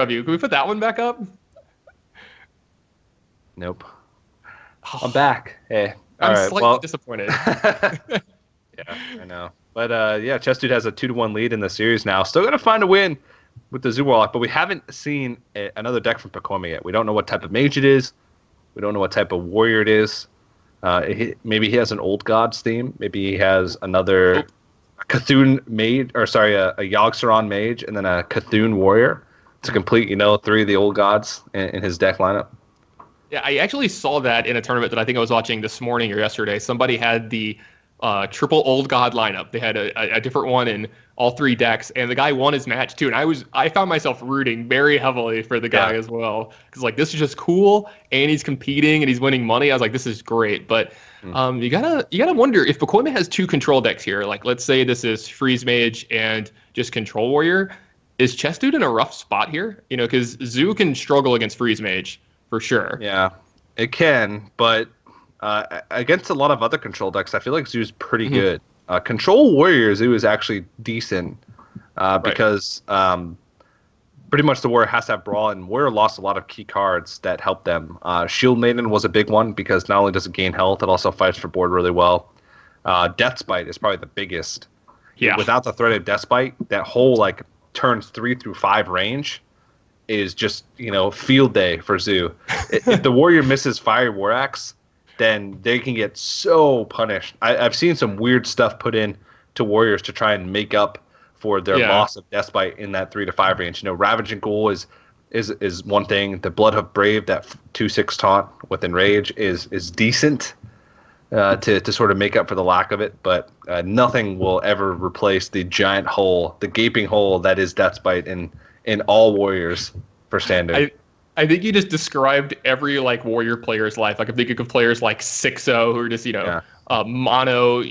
of you. Can we put that one back up? Nope. I'm Oh, back. Hey. All I'm right. slightly Well. disappointed. Yeah, I know. But yeah, Chessdude has a 2-1 lead in the series now. Still gonna find a win with the Zoo Warlock, but we haven't seen another deck from Pacoima yet. We don't know what type of mage it is. We don't know what type of warrior it is. Maybe he has an old gods theme. Maybe he has another Nope. Cthulhu mage, or sorry, a Yogg-Saron mage, and then a Cthulhu warrior to complete, three of the old gods in his deck lineup. Yeah, I actually saw that in a tournament that I think I was watching this morning or yesterday. Somebody had the triple old god lineup. They had a different one in all three decks, and the guy won his match too. And I found myself rooting very heavily for the guy Yeah. as well, because like this is just cool, and he's competing and he's winning money. I was like, this is great. But you gotta wonder if Pacoima has two control decks here. Like let's say this is Freeze Mage and just Control Warrior. Is Chessdude in a rough spot here? Because Zoo can struggle against Freeze Mage for sure. Yeah, it can, but against a lot of other control decks, I feel like Zoo's pretty good. Control Warrior Zoo is actually decent because pretty much the Warrior has to have Brawl, and Warrior lost a lot of key cards that helped them. Shield Maiden was a big one because not only does it gain health, it also fights for board really well. Deathspite is probably the biggest. Yeah. Without the threat of Deathspite, that whole like turns 3 through 5 range is just, field day for Zoo. If the Warrior misses Fire War Axe, then they can get so punished. I've seen some weird stuff put in to Warriors to try and make up for their loss of Deathbite in that 3 to 5 range. Ravaging Ghoul is one thing. The Bloodhoof Brave, that 2/6 taunt with Enrage is decent to sort of make up for the lack of it, but nothing will ever replace the giant hole, the gaping hole that is Deathbite in all Warriors for standard. I think you just described every like Warrior player's life. Like I'm thinking of players like Sixo who are just mono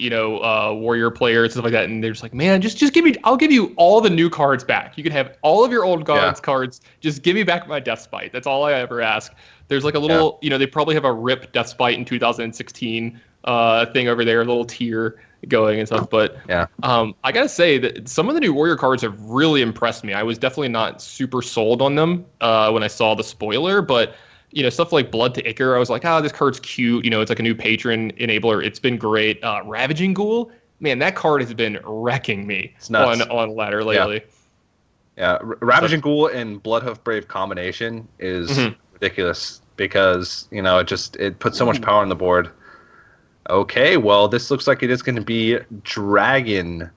Warrior players and stuff like that, and they're just like, man, just give me. I'll give you all the new cards back. You can have all of your old gods cards. Just give me back my Deathspite. That's all I ever ask. There's like a little, they probably have a RIP Deathspite in 2016 thing over there, a little tier going and stuff. But I gotta say that some of the new Warrior cards have really impressed me. I was definitely not super sold on them when I saw the spoiler, but stuff like Blood to Ichor, I was like, this card's cute. It's like a new patron enabler. It's been great. Ravaging Ghoul, man, that card has been wrecking me on ladder lately. Yeah, Ravaging Ghoul and Bloodhoof Brave combination is ridiculous because it puts so much power on the board. Okay, well, this looks like it is going to be Dragon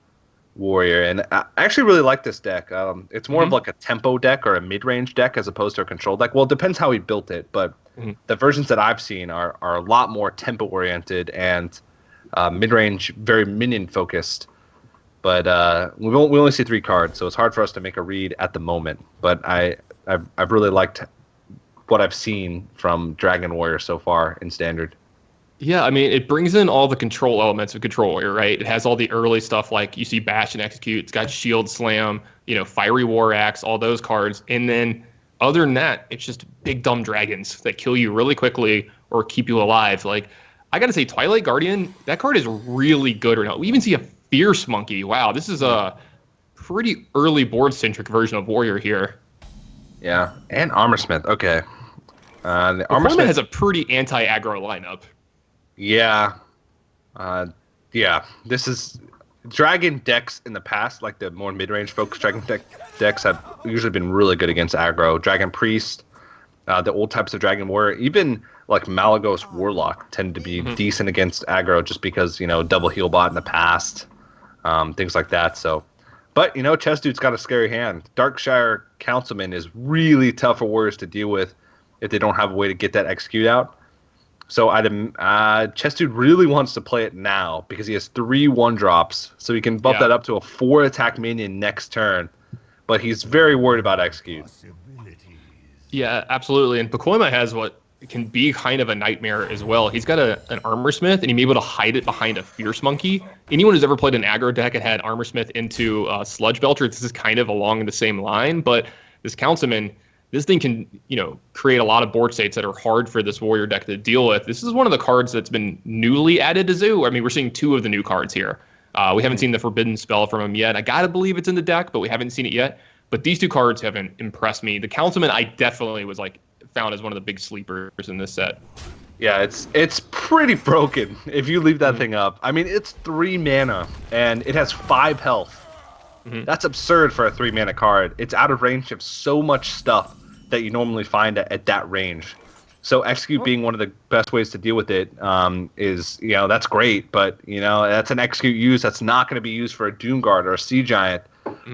Warrior, and I actually really like this deck. It's more of like a tempo deck or a mid-range deck as opposed to a control deck. Well, it depends how he built it, but the versions that I've seen are a lot more tempo-oriented and mid-range, very minion-focused. But we only see 3 cards, so it's hard for us to make a read at the moment. But I've really liked what I've seen from Dragon Warrior so far in Standard. Yeah, I mean, it brings in all the control elements of Control Warrior, right? It has all the early stuff like you see Bash and Execute. It's got Shield Slam, Fiery War Axe, all those cards. And then other than that, it's just big dumb dragons that kill you really quickly or keep you alive. Like, I got to say, Twilight Guardian, that card is really good right now. We even see a Fierce Monkey. Wow, this is a pretty early board-centric version of Warrior here. Yeah, and Armorsmith. Okay. The Pacoima has a pretty anti-aggro lineup. Yeah. This is Dragon decks in the past, like the more mid-range focused Dragon decks have usually been really good against aggro. Dragon Priest, the old types of Dragon Warrior, even like Malagos Warlock tend to be decent against aggro just because, double heal bot in the past, things like that. So, but, Chessdude's got a scary hand. Darkshire Councilman is really tough for Warriors to deal with if they don't have a way to get that execute out. So Chessdude really wants to play it now because he has 3 1-drops, so he can bump that up to a 4 attack minion next turn. But he's very worried about execute. Yeah, absolutely. And Pacoima has what can be kind of a nightmare as well. He's got an Armorsmith, and he's able to hide it behind a Fierce Monkey. Anyone who's ever played an aggro deck and had Armorsmith into Sludge Belcher, this is kind of along the same line. But this Councilman, this thing can, create a lot of board states that are hard for this Warrior deck to deal with. This is one of the cards that's been newly added to Zoo. I mean, we're seeing 2 of the new cards here. We haven't seen the Forbidden Spell from him yet. I gotta believe it's in the deck, but we haven't seen it yet. But these two cards haven't impressed me. The Councilman, I definitely was like found as one of the big sleepers in this set. Yeah, it's pretty broken if you leave that thing up. I mean, it's 3 mana, and it has 5 health. That's absurd for a 3 mana card. It's out of range of so much stuff that you normally find at that range. So execute being one of the best ways to deal with it is, that's great, but, that's an execute use that's not going to be used for a Doomguard or a Sea Giant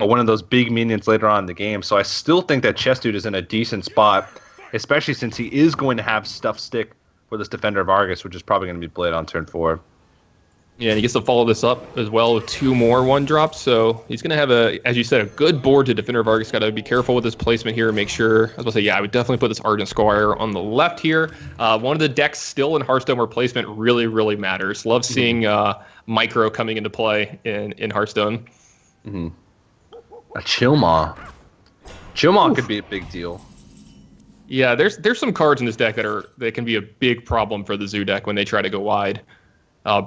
or one of those big minions later on in the game. So I still think that Chessdude is in a decent spot, especially since he is going to have stuff stick for this Defender of Argus, which is probably going to be played on turn 4. Yeah, and he gets to follow this up as well with 2 more 1-drops. So he's going to have, as you said, a good board to Defender of Argus. Got to be careful with his placement here. Make sure, I was going to say, yeah, I would definitely put this Argent Squire on the left here. One of the decks still in Hearthstone where placement really, really matters. Love seeing Micro coming into play in Hearthstone. A Chillmaw. Chillmaw could be a big deal. Yeah, there's some cards in this deck that can be a big problem for the Zoo deck when they try to go wide.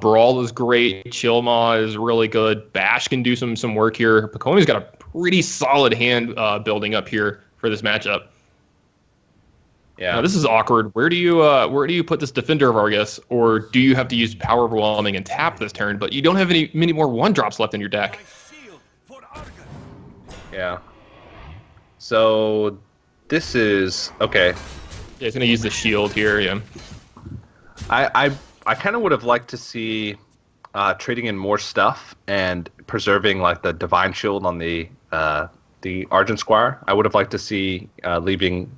Brawl is great. Chillmaw is really good. Bash can do some work here. Pacoima's got a pretty solid hand building up here for this matchup. Yeah, now, this is awkward. Where do you put this Defender of Argus, or do you have to use Power Overwhelming and tap this turn? But you don't have many more 1-drops left in your deck. Yeah. So this is okay. Yeah, he's gonna use the shield here. Yeah. I kind of would have liked to see trading in more stuff and preserving like the Divine Shield on the Argent Squire. I would have liked to see leaving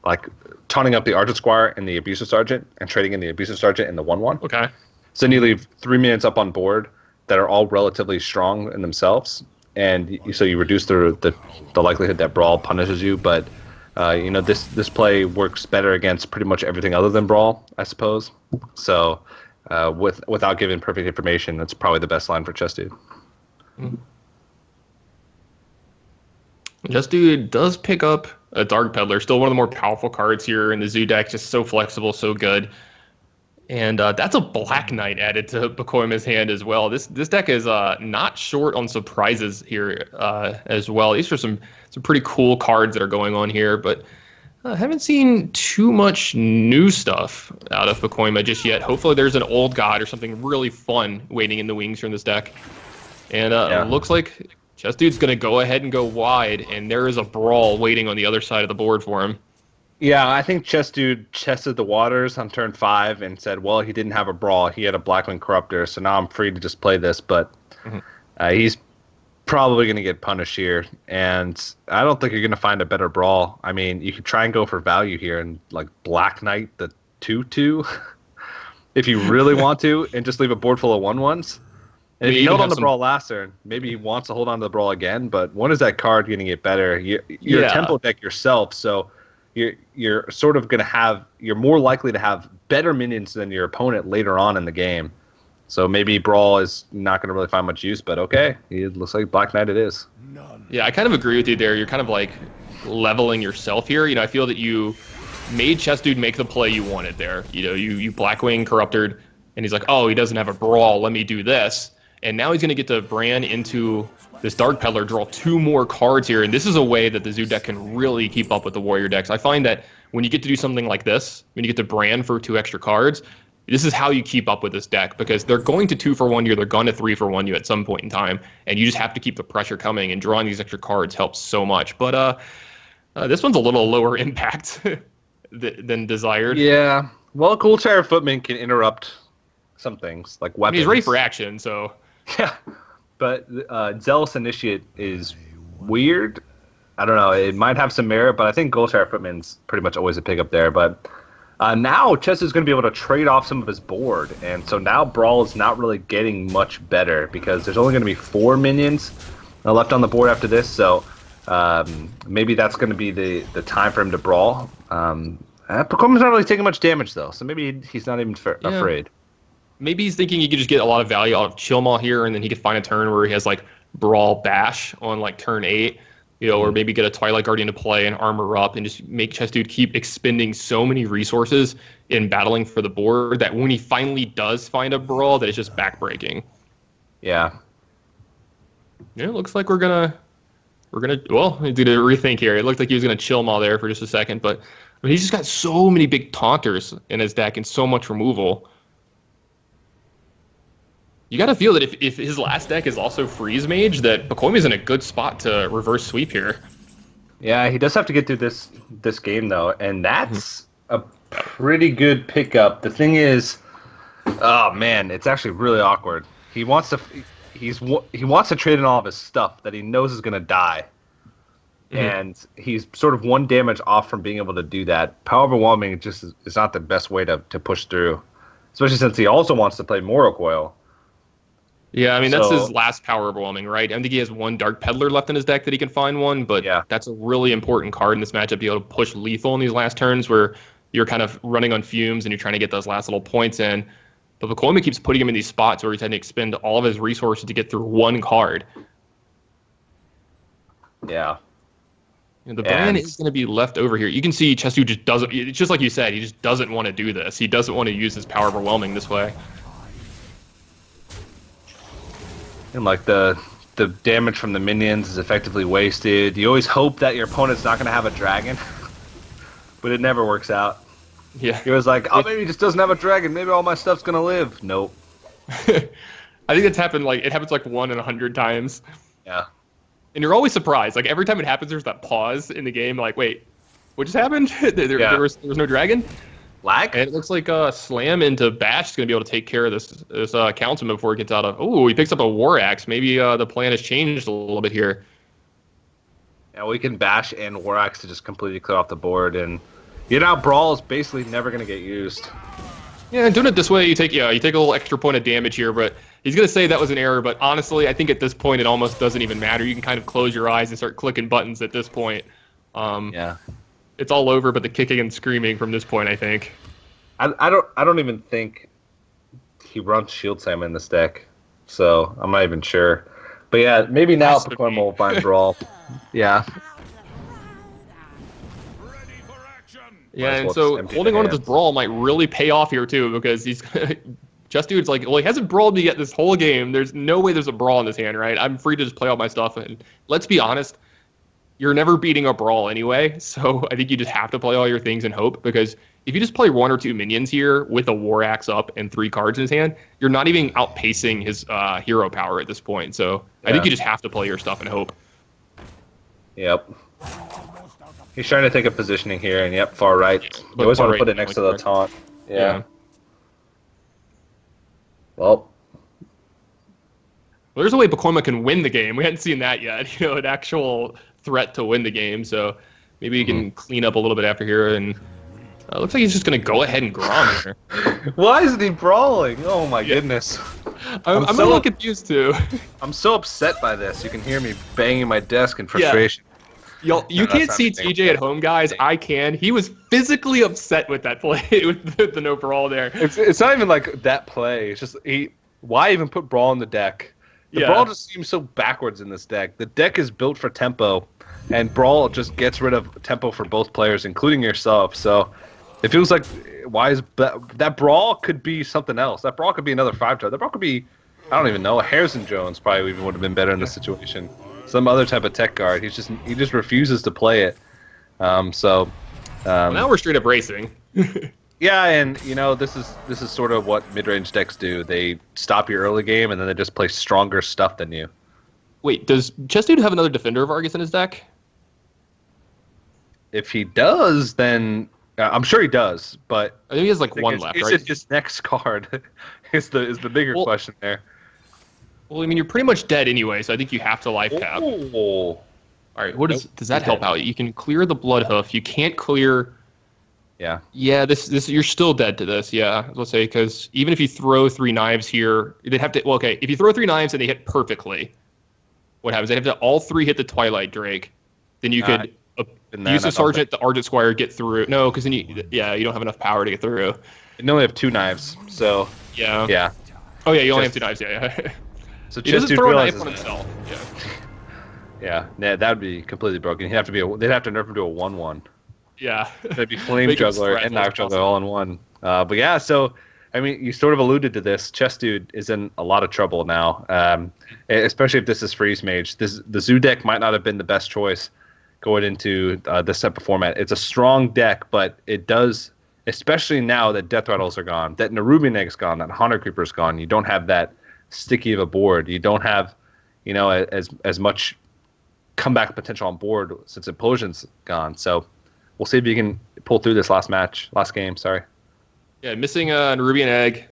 like taunting up the Argent Squire and the Abusive Sergeant and trading in the Abusive Sergeant and the 1/1. Okay. So then you leave 3 minutes up on board that are all relatively strong in themselves, and so you reduce the likelihood that Brawl punishes you. But this play works better against pretty much everything other than Brawl, I suppose. So without giving perfect information, that's probably the best line for Chessdude. Chessdude does pick up a Dark Peddler, still one of the more powerful cards here in the Zoo deck, just so flexible, so good. And that's a Black Knight added to Pacoima's hand as well. This deck is not short on surprises here as well. These are some pretty cool cards that are going on here, but I haven't seen too much new stuff out of Pacoima just yet. Hopefully there's an Old God or something really fun waiting in the wings from this deck. And it looks like Chessdude's going to go ahead and go wide, and there is a Brawl waiting on the other side of the board for him. Yeah, I think Chessdude chested the waters on turn 5 and said, well, he didn't have a Brawl. He had a Blackwing Corruptor, so now I'm free to just play this. But he's probably going to get punished here, and I don't think you're going to find a better Brawl. I mean, you could try and go for value here and like Black Knight the 2/2 if you really want to, and just leave a board full of 1/1s. And if you held on the Brawl last turn, maybe he wants to hold on to the Brawl again, but when is that card going to get better? You're a tempo deck yourself, so you're sort of going to have, you're more likely to have better minions than your opponent later on in the game. So maybe Brawl is not going to really find much use, but okay, it looks like Black Knight it is. Yeah, I kind of agree with you there. You're kind of like leveling yourself here. I feel that you made Chessdude make the play you wanted there. You Blackwing Corrupted, and he's like, oh, he doesn't have a Brawl, let me do this. And now he's going to get to Bran into this Dark Peddler, draw 2 more cards here, and this is a way that the Zoo deck can really keep up with the Warrior decks. I find that when you get to do something like this, when you get to Bran for 2 extra cards, this is how you keep up with this deck, because they're going to 2-for-1 you, they're going to 3-for-1 you at some point in time, and you just have to keep the pressure coming, and drawing these extra cards helps so much. But this one's a little lower impact than desired. Yeah, well, Cool Terror Footman can interrupt some things, like weapons. He's ready for action, so... Yeah, but Zealous Initiate is weird. I don't know. It might have some merit, but I think Goldshire Footman's pretty much always a pickup there. But now Chess is going to be able to trade off some of his board, and so now Brawl is not really getting much better because there's only going to be 4 minions left on the board after this. So maybe that's going to be the time for him to Brawl. Pacoima's not really taking much damage though, so maybe he's not even afraid. Maybe he's thinking he could just get a lot of value out of Chillmaw here, and then he could find a turn where he has like Brawl Bash on like turn 8, or maybe get a Twilight Guardian to play and armor up and just make Chessdude keep expending so many resources in battling for the board that when he finally does find a Brawl, that it's just backbreaking. Yeah. Yeah, it looks like we're gonna We're gonna do a rethink here. It looked like he was gonna chill Maul there for just a second, but I mean, he's just got so many big taunters in his deck and so much removal. You got to feel that if his last deck is also Freeze Mage, that Pacoima's in a good spot to reverse sweep here. Yeah, he does have to get through this game though, and that's a pretty good pickup. The thing is, oh man, it's actually really awkward. He wants to trade in all of his stuff that he knows is gonna die, and he's sort of 1 damage off from being able to do that. Power Overwhelming just is not the best way to push through, especially since he also wants to play Moro Coil. Yeah, I mean, that's his last Power Overwhelming, right? I think he has 1 Dark Peddler left in his deck that he can find one, but that's a really important card in this matchup to be able to push lethal in these last turns where you're kind of running on fumes and you're trying to get those last little points in. But Pacoima keeps putting him in these spots where he's having to expend all of his resources to get through 1 card. Yeah. The ban is going to be left over here. You can see Chessdude just doesn't, it's just like you said, he just doesn't want to do this. He doesn't want to use his Power Overwhelming this way. And like the damage from the minions is effectively wasted. You always hope that your opponent's not going to have a dragon, but it never works out. Yeah. He was like, oh, maybe he just doesn't have a dragon. Maybe all my stuff's going to live. Nope. I think it happens like 1 in 100 times. Yeah. And you're always surprised. Like every time it happens, there's that pause in the game. Like, wait, what just happened? there was no dragon. Lag? And it looks like Slam into Bash is going to be able to take care of this Councilman before he gets out of... Oh, he picks up a War Axe. Maybe the plan has changed a little bit here. Yeah, we can Bash and War Axe to just completely clear off the board. And Brawl is basically never going to get used. Yeah, doing it this way, you take a little extra point of damage here, but he's going to say that was an error. But honestly, I think at this point, it almost doesn't even matter. You can kind of close your eyes and start clicking buttons at this point. Yeah. It's all over, but the kicking and screaming from this point, I think. I don't even think he runs Shield Slam in this deck, so I'm not even sure. But yeah, maybe now Pacoima will find Brawl. Yeah. Yeah, and so holding on to this Brawl might really pay off here too, because he's Chessdude's like, well, he hasn't brawled me yet this whole game. There's no way there's a Brawl in this hand, right? I'm free to just play all my stuff, and let's be honest. You're never beating a Brawl anyway, so I think you just have to play all your things and hope, because if you just play 1 or 2 minions here with a War Axe up and 3 cards in his hand, you're not even outpacing his hero power at this point. So I think you just have to play your stuff and hope. Yep. He's trying to take a positioning here, and far right. You always want to put it next to the taunt. Yeah. Well, there's a way Pacoima can win the game. We hadn't seen that yet. An actual threat to win the game. So maybe he can clean up a little bit after here. And looks like he's just going to go ahead and Grom here. Why isn't he brawling? Oh my goodness. I'm a little confused too. I'm so upset by this. You can hear me banging my desk in frustration. You can't see TJ at home, guys. I can. He was physically upset with that play, with the no brawl there. It's not even like that play. It's just why even put Brawl in the deck? The Brawl just seems so backwards in this deck. The deck is built for tempo, and Brawl just gets rid of tempo for both players, including yourself. So it feels like that Brawl could be something else. That Brawl could be another 5-star. That Brawl could be, I don't even know, a Harrison Jones probably even would have been better in this situation. Some other type of tech guard. He just refuses to play it. Well, now we're straight up racing. Yeah, and this is sort of what mid-range decks do. They stop your early game and then they just play stronger stuff than you. Wait, does Chessdude have another Defender of Argus in his deck? If he does, then I'm sure he does. But I think he has like 1 left, right? Is it his next card? is the bigger question there. Well, I mean, you're pretty much dead anyway, so I think you have to life cap. All right, does that help out? You can clear the Bloodhoof. You can't clear. Yeah. Yeah, this you're still dead to this. Yeah, let's say, because even if you throw 3 knives here, they'd have to. Well, okay, if you throw 3 knives and they hit perfectly, what happens? They have to all 3 hit the Twilight Drake. Then you could use the Sergeant, the Argent Squire, get through. No, because then you don't have enough power to get through. You only have 2 knives, so yeah. Oh yeah, you only have 2 knives. Yeah. So he doesn't throw a knife on himself. Yeah, that would be completely broken. They'd have to nerf him to a 1/1. Yeah. That'd be Flame Juggler and Knife Juggler all in one. But yeah, so I mean, you sort of alluded to this. Chessdude is in a lot of trouble now, especially if this is Freeze Mage. The Zoo deck might not have been the best choice going into this type of format. It's a strong deck, but it does, especially now that Death Rattles are gone, that Nerubian Egg's gone, that Haunter Creeper's gone. You don't have that sticky of a board. You don't have, as much comeback potential on board since Implosion's gone. So we'll see if you can pull through this last game. Sorry. Yeah, missing a Nerubian Egg.